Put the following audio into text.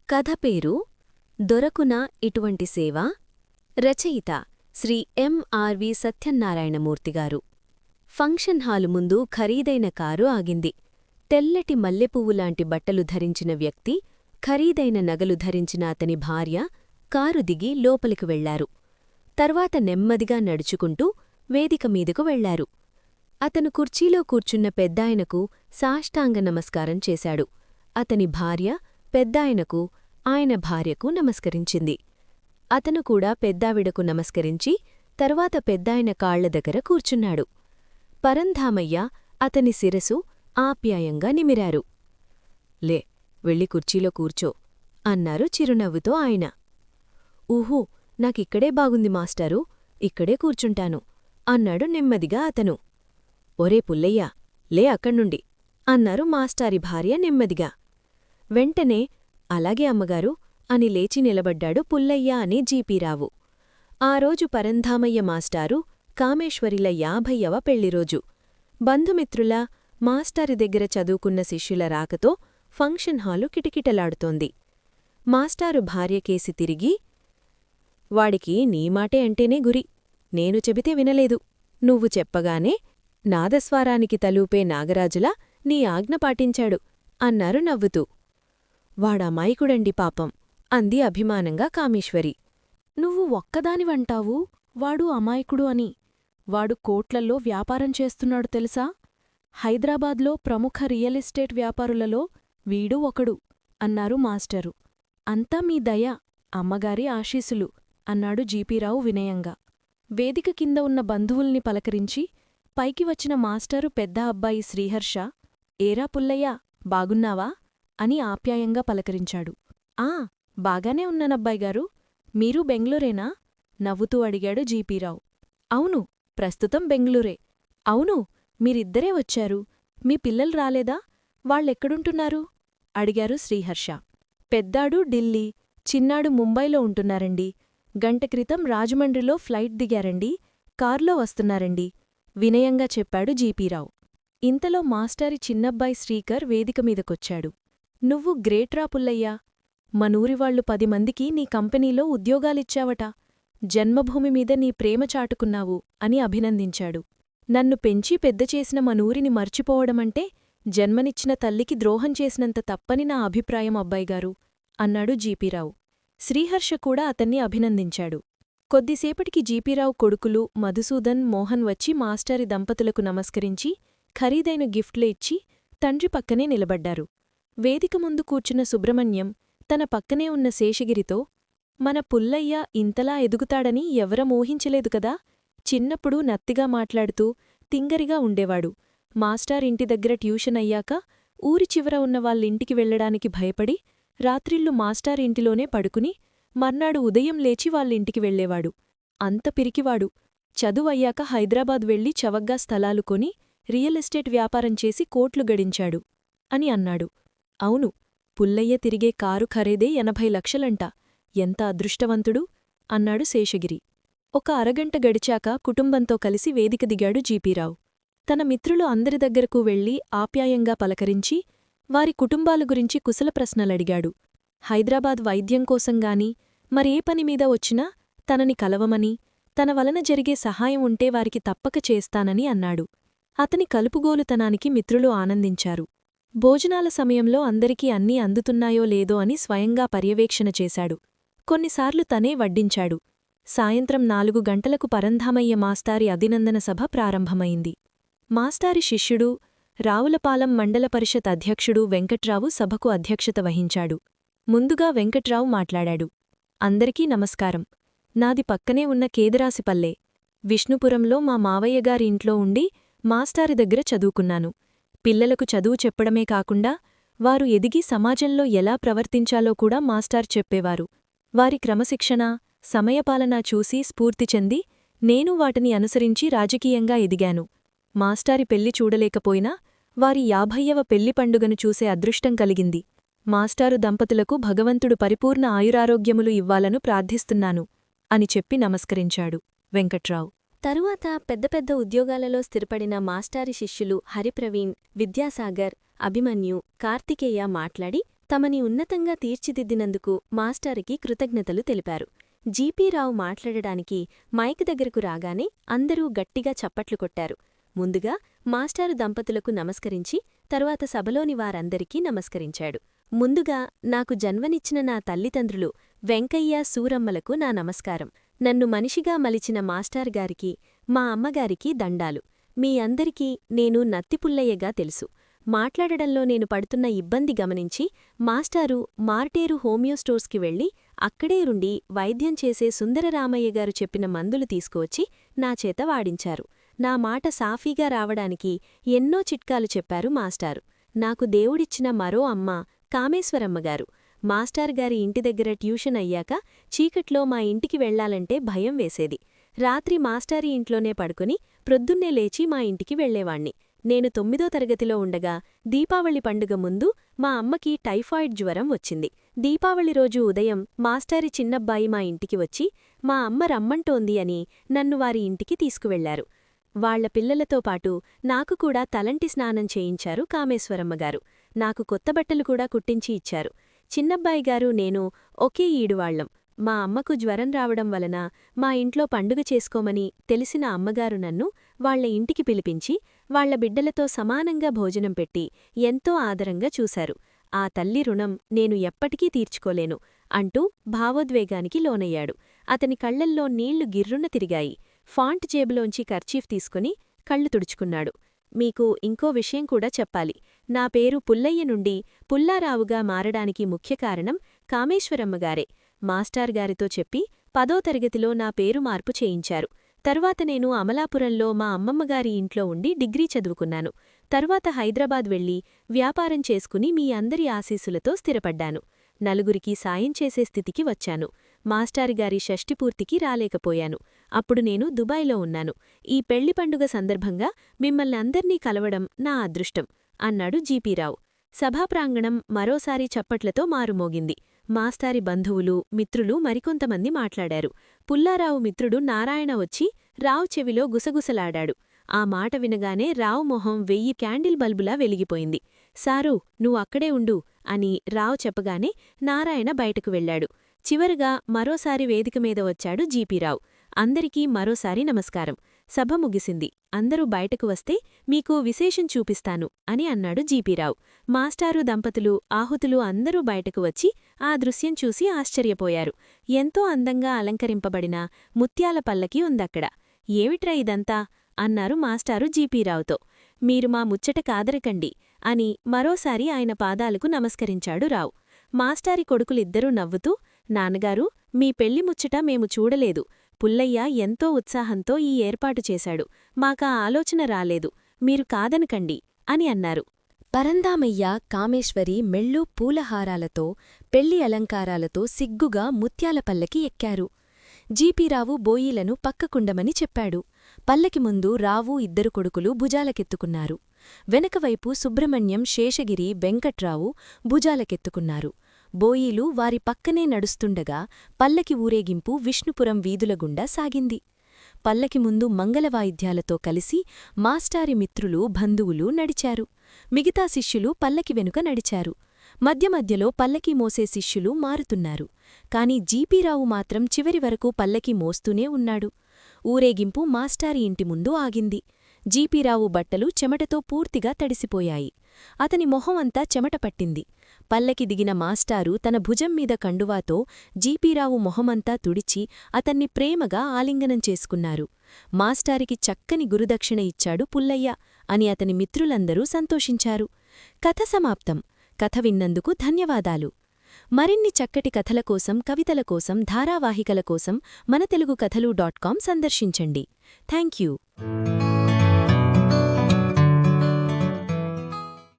కథ పేరు దొరకున ఇటువంటి సేవ. రచయిత శ్రీ ఎంఆర్వి సత్యనారాయణమూర్తిగారు. ఫంక్షన్ హాలు ముందు ఖరీదైన కారు ఆగింది. తెల్లటి మల్లెపువ్వులాంటి బట్టలు ధరించిన వ్యక్తి, ఖరీదైన నగలు ధరించిన అతని భార్య కారు దిగి లోపలికి వెళ్లారు. తర్వాత నెమ్మదిగా నడుచుకుంటూ వేదిక మీదకు వెళ్లారు. అతను కుర్చీలో కూర్చున్న పెద్దాయనకు సాష్టాంగ నమస్కారం చేశాడు. అతని భార్య పెద్దాయనకు, ఆయన భార్యకు నమస్కరించింది. అతను కూడా పెద్దావిడకు నమస్కరించి తర్వాత పెద్దాయన కాళ్ల దగ్గర కూర్చున్నాడు. పరంధామయ్య అతని శిరసు ఆప్యాయంగా నిమిరారు. లే, వెళ్ళి కుర్చీలో కూర్చో అన్నారు చిరునవ్వుతో ఆయన. ఊహూ, నాకిక్కడే బాగుంది మాస్టారు, ఇక్కడే కూర్చుంటాను అన్నాడు నెమ్మదిగా అతను. ఒరే పుల్లయ్యా, లే అక్కడ్నుండి అన్నారు మాస్టారి భార్య నెమ్మదిగా. వెంటనే అలాగే అమ్మగారు అని లేచి నిలబడ్డాడు పుల్లయ్య అనే జీపీరావు. ఆ రోజు పరంధామయ్య మాస్టారు కామేశ్వరిల 50వ పెళ్లిరోజు. బంధుమిత్రుల, మాస్టారి దగ్గర చదువుకున్న శిష్యుల రాకతో ఫంక్షన్ హాలు కిటకిటలాడుతోంది. మాస్టారు భార్యకేసి తిరిగి, వాడికి నీమాటే అంటేనే గురి, నేను చెబితే వినలేదు, నువ్వు చెప్పగానే నాదస్వారానికి తలూపే నాగరాజులా నీ ఆజ్ఞ పాటించాడు అన్నారు నవ్వుతూ. వాడమాయకుడండి పాపం అంది అభిమానంగా కామేశ్వరి. నువ్వు ఒక్కదానివంటావు వాడు అమాయకుడు అని. వాడు కోట్లల్లో వ్యాపారం చేస్తున్నాడు తెలుసా? హైదరాబాద్లో ప్రముఖ రియల్ ఎస్టేట్ వ్యాపారులలో వీడూ ఒకడు అన్నారు మాస్టరు. అంతా మీ దయ, అమ్మగారి ఆశీసులు అన్నాడు జీపీరావు వినయంగా. వేదిక కింద ఉన్న బంధువుల్ని పలకరించి పైకి వచ్చిన మాస్టరు పెద్ద అబ్బాయి శ్రీహర్ష, ఏరా పుల్లయ్యా, బాగున్నావా అని ఆప్యాయంగా పలకరించాడు. ఆ, బాగానే ఉన్నానబ్బాయిగారు, మీరూ బెంగ్ళూరేనా నవ్వుతూ అడిగాడు జీపీరావు. అవును, ప్రస్తుతం బెంగ్ళూరే. అవును, మీరిద్దరే వచ్చారు, మీ పిల్లలు రాలేదా, వాళ్ళెక్కడుంటున్నారు అడిగారు శ్రీహర్ష. పెద్దాడు ఢిల్లీ, చిన్నాడు ముంబైలో ఉంటున్నారండి. గంట క్రితం రాజమండ్రిలో ఫ్లైట్ దిగారండి, కార్లో వస్తున్నారండి వినయంగా చెప్పాడు జీపీరావు. ఇంతలో మాస్టారి చిన్నబ్బాయి శ్రీకర్ వేదిక మీదకొచ్చాడు. నువ్వు గ్రేట్రా పుల్లయ్యా, మనూరివాళ్లు 10 మందికి నీ కంపెనీలో ఉద్యోగాలిచ్చావట. జన్మభూమి మీద నీ ప్రేమ చాటుకున్నావు అని అభినందించాడు. నన్ను పెంచి పెద్దచేసిన మనూరిని మర్చిపోవడమంటే జన్మనిచ్చిన తల్లికి ద్రోహం చేసినంత తప్పని నా అభిప్రాయం అబ్బాయిగారు అన్నాడు జీపీరావు. శ్రీహర్ష కూడా అతన్ని అభినందించాడు. కొద్దిసేపటికి జీపీరావు కొడుకులు మధుసూదన్, మోహన్ వచ్చి మాస్టారి దంపతులకు నమస్కరించి ఖరీదైన గిఫ్ట్లు ఇచ్చి తండ్రి పక్కనే నిలబడ్డారు. వేదిక ముందు కూర్చున్న సుబ్రహ్మణ్యం తన పక్కనే ఉన్న శేషగిరితో, మన పుల్లయ్య ఇంతలా ఎదుగుతాడని ఎవరం ఊహించలేదు కదా. చిన్నప్పుడు నత్తిగా మాట్లాడుతూ తింగరిగా ఉండేవాడు. మాస్టారింటి దగ్గర ట్యూషన్ అయ్యాక ఊరి చివర ఉన్న వాళ్ళింటికి వెళ్లడానికి భయపడి రాత్రిళ్ళు మాస్టారింటిలోనే పడుకుని మర్నాడు ఉదయం లేచి వాళ్ళింటికి వెళ్లేవాడు. అంత పిరికివాడు. చదువయ్యాక హైదరాబాద్ వెళ్లి చవగ్గా స్థలాలు కొని రియల్ ఎస్టేట్ వ్యాపారం చేసి కోట్లు గడించాడు అని అన్నాడు. అవును, పుల్లయ్య తిరిగే కారు ఖరీదే 80 లక్షలంట. ఎంత అదృష్టవంతుడు అన్నాడు శేషగిరి. ఒక అరగంట గడిచాక కుటుంబంతో కలిసి వేదిక దిగాడు జీపీరావు. తన మిత్రులు అందరి దగ్గరకు వెళ్లి ఆప్యాయంగా పలకరించి వారి కుటుంబాల గురించి కుశల ప్రశ్నలడిగాడు. హైదరాబాద్ వైద్యం కోసంగాని మరే పనిమీద వచ్చినా తనని కలవమని, తన వలన జరిగే సహాయం ఉంటే వారికి తప్పక చేస్తానని అన్నాడు. అతని కలుపుగోలుతనానికి మిత్రులు ఆనందించారు. భోజనాల సమయంలో అందరికీ అన్నీ అందుతున్నాయో లేదో అని స్వయంగా పర్యవేక్షణ చేశాడు. కొన్నిసార్లు తనే వడ్డించాడు. సాయంత్రం 4 గంటలకు పరంధామయ్య మాస్టారి అభినందన సభ ప్రారంభమైంది. మాస్టారి శిష్యుడు, రావులపాలెం మండల పరిషత్ అధ్యక్షుడు వెంకట్రావు సభకు అధ్యక్షత వహించాడు. ముందుగా వెంకట్రావు మాట్లాడాడు. అందరికీ నమస్కారం. నాది పక్కనే ఉన్న కేదరాసిపల్లె. విష్ణుపురంలో మా మావయ్యగారి ఇంట్లో ఉండి మాస్టారి దగ్గర చదువుకున్నాను. పిల్లలకు చదువు చెప్పడమే కాకుండా వారు ఎదిగి సమాజంలో ఎలా ప్రవర్తించాలో కూడా మాస్టార్ చెప్పేవారు. వారి క్రమశిక్షణ, సమయపాలన చూసి స్ఫూర్తి చెంది నేను వాటిని అనుసరించి రాజకీయంగా ఎదిగాను. మాస్టారి పెళ్లి చూడలేకపోయినా వారి 50వ పెళ్లి పండుగను చూసే అదృష్టం కలిగింది. మాస్టారు దంపతులకు భగవంతుడు పరిపూర్ణ ఆయురారోగ్యములు ఇవ్వాలను ప్రార్థిస్తున్నాను అని చెప్పి నమస్కరించాడు వెంకట్రావు. తరువాత పెద్ద పెద్ద ఉద్యోగాలలో స్థిరపడిన మాస్టారి శిష్యులు హరిప్రవీణ్, విద్యాసాగర్, అభిమన్యు, కార్తికేయ మాట్లాడి తమని ఉన్నతంగా తీర్చిదిద్దినందుకు మాస్టారుకి కృతజ్ఞతలు తెలిపారు. జీపీరావు మాట్లాడడానికి మైక్ దగ్గరకు రాగానే అందరూ గట్టిగా చప్పట్లు కొట్టారు. ముందుగా మాస్టారు దంపతులకు నమస్కరించి తరువాత సభలోని వారందరికీ నమస్కరించాడు. ముందుగా నాకు జన్మనిచ్చిన నా తల్లిదండ్రులు వెంకయ్య, సూరమ్మలకు నా నమస్కారం. నన్ను మనిషిగా మలిచిన మాస్టారుగారికి, మా అమ్మగారికి దండాలు. మీ అందరికీ నేను నత్తిపుల్లయ్యగా తెలుసు. మాట్లాడడంలో నేను పడుతున్న ఇబ్బంది గమనించి మాస్టారు మార్టేరు హోమియో స్టోర్స్కి వెళ్లి అక్కడే రుండి వైద్యం చేసే సుందరరామయ్యగారు చెప్పిన మందులు తీసుకువచ్చి నా చేత వాడించారు. నా మాట సాఫీగా రావడానికి ఎన్నో చిట్కాలు చెప్పారు మాస్టారు. నాకు దేవుడిచ్చిన మరో అమ్మ కామేశ్వరమ్మగారు. మాస్టారుగారి ఇంటి దగ్గర ట్యూషన్ అయ్యాక చీకట్లో మా ఇంటికి వెళ్లాలంటే భయం వేసేది. రాత్రి మాస్టారి ఇంట్లోనే పడుకుని ప్రొద్దున్నే లేచి మా ఇంటికి వెళ్లేవాణ్ణి. నేను 9వ తరగతిలో ఉండగా దీపావళి పండుగ ముందు మా అమ్మకి టైఫాయిడ్ జ్వరం వచ్చింది. దీపావళి రోజు ఉదయం మాస్టారి చిన్నబ్బాయి మా ఇంటికి వచ్చి మా అమ్మ రమ్మంటోంది అని నన్ను వారి ఇంటికి తీసుకువెళ్లారు. వాళ్ల పిల్లలతో పాటు నాకు కూడా తలంటి స్నానం చేయించారు కామేశ్వరమ్మగారు. నాకు కొత్తబట్టలు కూడా కుట్టించి ఇచ్చారు. చిన్నబ్బాయిగారు నేను ఒకే ఈడువాళ్లం. మా అమ్మకు జ్వరం రావడం వలన మా ఇంట్లో పండుగ చేసుకోమని తెలిసిన అమ్మగారు నన్ను వాళ్ల ఇంటికి పిలిపించి వాళ్ల బిడ్డలతో సమానంగా భోజనం పెట్టి ఎంతో ఆదరంగా చూశారు. ఆ తల్లి రుణం నేను ఎప్పటికీ తీర్చుకోలేను అంటూ భావోద్వేగానికి లోనయ్యాడు. అతని కళ్లల్లో నీళ్లు గిర్రున తిరిగాయి. ఫాంట్ జేబులోంచి కర్చీఫ్ తీసుకుని కళ్ళు తుడుచుకున్నాడు. మీకు ఇంకో విషయం కూడా చెప్పాలి. నా పేరు పుల్లయ్య నుండి పుల్లారావుగా మారడానికి ముఖ్య కారణం కామేశ్వరమ్మగారే. మాస్టార్గారితో చెప్పి 10వ తరగతిలో నా పేరు మార్పు చేయించారు. తరువాత నేను అమలాపురంలో మా అమ్మమ్మగారి ఇంట్లో ఉండి డిగ్రీ చదువుకున్నాను. తరువాత హైదరాబాద్ వెళ్లి వ్యాపారం చేసుకుని మీ అందరి ఆశీస్సులతో స్థిరపడ్డాను. నలుగురికి సాయం చేసే స్థితికి వచ్చాను. మాస్టారుగారి షష్ఠిపూర్తికి రాలేకపోయాను. అప్పుడు నేను దుబాయ్లో ఉన్నాను. ఈ పెళ్లి పండుగ సందర్భంగా మిమ్మల్ని అందర్నీ కలవడం నా అదృష్టం అన్నాడు జీపీరావు. సభాప్రాంగణం మరోసారి చప్పట్లతో మారుమోగింది. మాస్టారి బంధువులు, మిత్రులు మరికొంతమంది మాట్లాడారు. పుల్లారావు మిత్రుడు నారాయణ వచ్చి రావు చెవిలో గుసగుసలాడాడు. ఆ మాట వినగానే రావు మొహం 1000 క్యాండిల్ బల్బులా వెలిగిపోయింది. సారూ, నువ్వక్కడే ఉండు అని రావు చెప్పగానే నారాయణ బయటకు వెళ్లాడు. చివరగా మరోసారి వేదిక మీద వచ్చాడు జీపీరావు. అందరికీ మరోసారి నమస్కారం. సభ ముగిసింది. అందరూ బయటకు వస్తే మీకు విశేషం చూపిస్తాను అని అన్నాడు జీపీరావు. మాస్టారు దంపతులు, ఆహుతులు అందరూ బయటకు వచ్చి ఆ దృశ్యం చూసి ఆశ్చర్యపోయారు. ఎంతో అందంగా అలంకరింపబడిన ముత్యాల పల్లకి ఉందక్కడ. ఏమిట్రా ఇదంతా అన్నారు మాస్టారు జీపీరావుతో. మీరు మా ముచ్చట కాదరకండి అని మరోసారి ఆయన పాదాలకు నమస్కరించాడు రావు. మాస్టారి కొడుకులిద్దరూ నవ్వుతూ, నాన్నగారు, మీ పెళ్లి ముచ్చట మేము చూడలేదు. పుల్లయ్య ఎంతో ఉత్సాహంతో ఈ ఏర్పాటు చేశాడు. మాకా ఆలోచన రాలేదు. మీరు కాదనకండి అని అన్నారు. పరందామయ్య, కామేశ్వరి మెళ్ళూ పూలహారాలతో, పెళ్లి అలంకారాలతో సిగ్గుగా ముత్యాల పల్లకి ఎక్కారు. జీపీరావు బోయీలను పక్కకుండమని చెప్పాడు. పల్లకి ముందు రావు, ఇద్దరు కొడుకులు భుజాలకెత్తుకున్నారు. వెనకవైపు సుబ్రహ్మణ్యం, శేషగిరి, వెంకట్రావు భుజాలకెత్తుకున్నారు. బోయీలు వారి పక్కనే నడుస్తుండగా పల్లకి ఊరేగింపు విష్ణుపురం వీధులగుండా సాగింది. పల్లకి ముందు మంగళవాయిద్యాలతో కలిసి మాస్టారి మిత్రులు, బంధువులు నడిచారు. మిగతా శిష్యులు పల్లకి వెనుక నడిచారు. మధ్య మధ్యలో పల్లకి మోసే శిష్యులు మారుతున్నారు. కాని జీపీరావు మాత్రం చివరి వరకు పల్లకి మోస్తూనే ఉన్నాడు. ఊరేగింపు మాస్టారి ఇంటి ముందు ఆగింది. జీపీరావు బట్టలు చెమటతో పూర్తిగా తడిసిపోయాయి. అతని మొహం అంతా చెమట పట్టింది. పల్లకి దిగిన మాస్టారు తన భుజం మీద కండువాతో జీపీరావు మొహమంతా తుడిచి అతన్ని ప్రేమగా ఆలింగనం చేసుకున్నారు. మాస్టారికి చక్కని గురుదక్షిణ ఇచ్చాడు పుల్లయ్య అని అతని మిత్రులందరూ సంతోషించారు. కథ సమాప్తం. కథ విన్నందుకు ధన్యవాదాలు. మరిన్ని చక్కటి కథల కోసం, కవితల కోసం, ధారావాహికల కోసం మన తెలుగు కథలు.com సందర్శించండి. Thank you.